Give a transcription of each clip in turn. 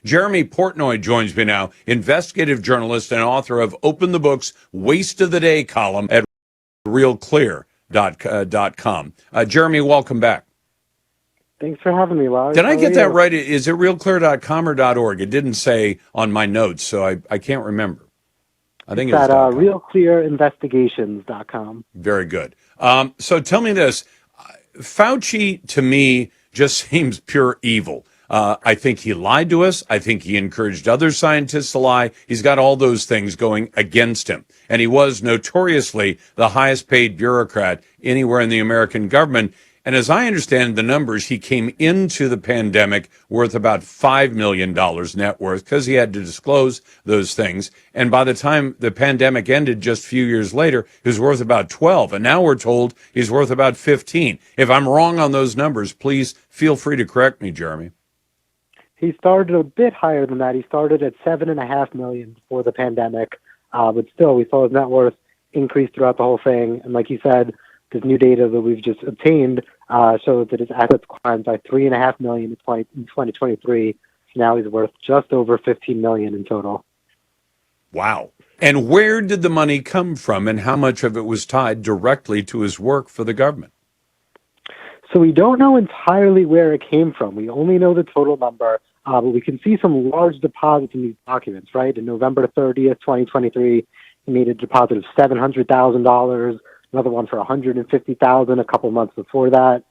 Jeremy Portnoy joins me now, investigative journalist and author of Open the Books, Waste of the Day column at realclear.com. Jeremy, welcome back. Thanks for having me, Lars. Did I How get are that you? right? Is it realclear.com or .org? It didn't say on my notes, so I can't remember. I think It's it's at .com. realclearinvestigations.com. Very good. So tell me this. Fauci, to me, just seems pure evil. I think he lied to us. I think he encouraged other scientists to lie. He's got all those things going against him. And he was notoriously the highest paid bureaucrat anywhere in the American government. And as I understand the numbers, he came into the pandemic worth about $5 million net worth because he had to disclose those things. And by the time the pandemic ended just a few years later, he was worth about 12. And now we're told he's worth about 15. If I'm wrong on those numbers, please feel free to correct me, Jeremy. He started a bit higher than that. He started at $7.5 million before the pandemic, but still, we saw his net worth increase throughout the whole thing. And like you said, this new data that we've just obtained shows that his assets climbed by $3.5 million in 2023. So now he's worth just over $15 million in total. Wow. And where did the money come from, and how much of it was tied directly to his work for the government? So we don't know entirely where it came from. We only know the total number, but we can see some large deposits in these documents, right? In November 30th, 2023, he made a deposit of $700,000, another one for $150,000 a couple months before that.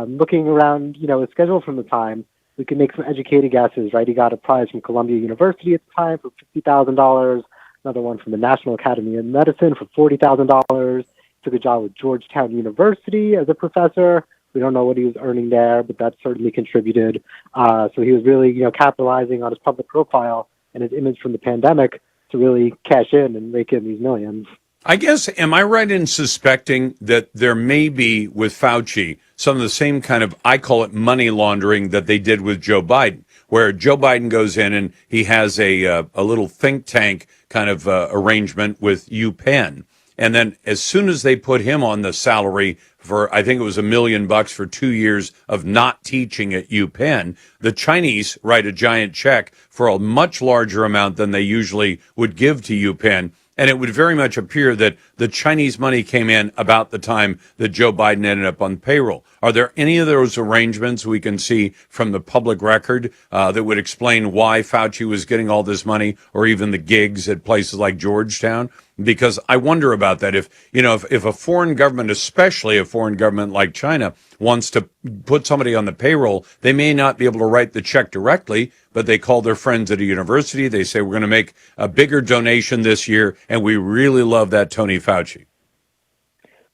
Looking around, his schedule from the time, we can make some educated guesses, right? He got a prize from Columbia University at the time for $50,000, another one from the National Academy of Medicine for $40,000. Took a job with Georgetown University as a professor. We don't know what he was earning there, but that certainly contributed. So he was really, capitalizing on his public profile and his image from the pandemic to really cash in and rake in these millions. I guess, am I right in suspecting that there may be with Fauci some of the same kind of, I call it money laundering that they did with Joe Biden, where Joe Biden goes in and he has a little think tank kind of arrangement with UPenn. And then as soon as they put him on the salary for, I think it was $1 million for 2 years of not teaching at UPenn, the Chinese write a giant check for a much larger amount than they usually would give to UPenn. And it would very much appear that the Chinese money came in about the time that Joe Biden ended up on payroll. Are there any of those arrangements we can see from the public record that would explain why Fauci was getting all this money, or even the gigs at places like Georgetown? Because I wonder about that. If a foreign government, especially a foreign government like China, wants to put somebody on the payroll, they may not be able to write the check directly, but they call their friends at a university. They say, we're going to make a bigger donation this year, and we really love that Tony Fauci.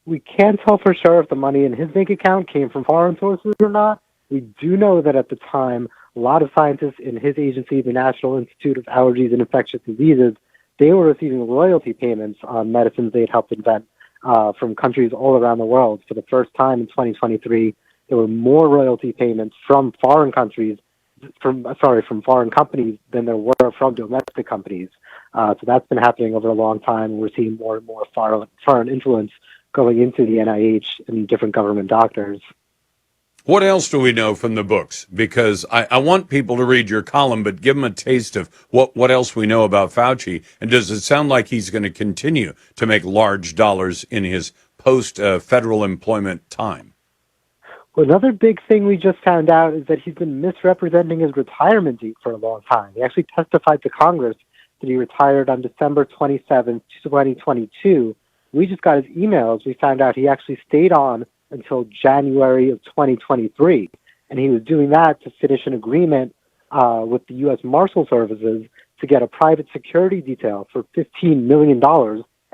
We can't tell for sure if the money in his bank account came from foreign sources or not. We do know that at the time, a lot of scientists in his agency, the National Institute of Allergies and Infectious Diseases, they were receiving royalty payments on medicines they'd helped invent from countries all around the world. For the first time in 2023, there were more royalty payments from foreign countries, from foreign companies than there were from domestic companies. So that's been happening over a long time. We're seeing more and more foreign influence going into the NIH and different government doctors. What else do we know from the books? Because I want people to read your column, but give them a taste of what else we know about Fauci. And does it sound like he's going to continue to make large dollars in his post-federal employment time? Well, another big thing we just found out is that he's been misrepresenting his retirement date for a long time. He actually testified to Congress that he retired on December 27th, 2022. We just got his emails. We found out he actually stayed on until January of 2023. And he was doing that to finish an agreement with the U.S. Marshal Services to get a private security detail for $15 million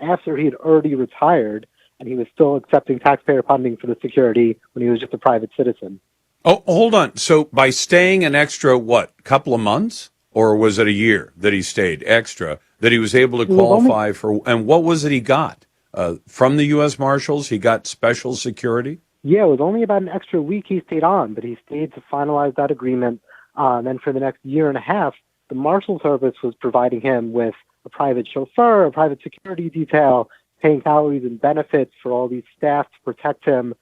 after he had already retired, and he was still accepting taxpayer funding for the security when he was just a private citizen. Oh, hold on. So by staying an extra, couple of months? Or was it a year that he stayed extra, that he was able to qualify for? And what was it he got? From the U.S. Marshals, he got special security? Yeah, it was only about an extra week he stayed on, but he stayed to finalize that agreement. And then for the next year and a half, the Marshal Service was providing him with a private chauffeur, a private security detail, paying salaries and benefits for all these staff to protect him,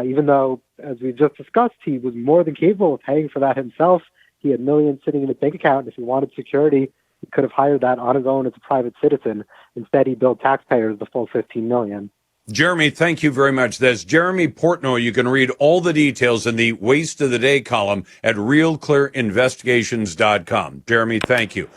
even though, as we just discussed, he was more than capable of paying for that himself. He had millions sitting in his bank account, and if he wanted security, he could have hired that on his own as a private citizen. Instead, he billed taxpayers the full $15 million. Jeremy, thank you very much. That's Jeremy Portnoy. You can read all the details in the Waste of the Day column at realclearinvestigations.com. Jeremy, thank you.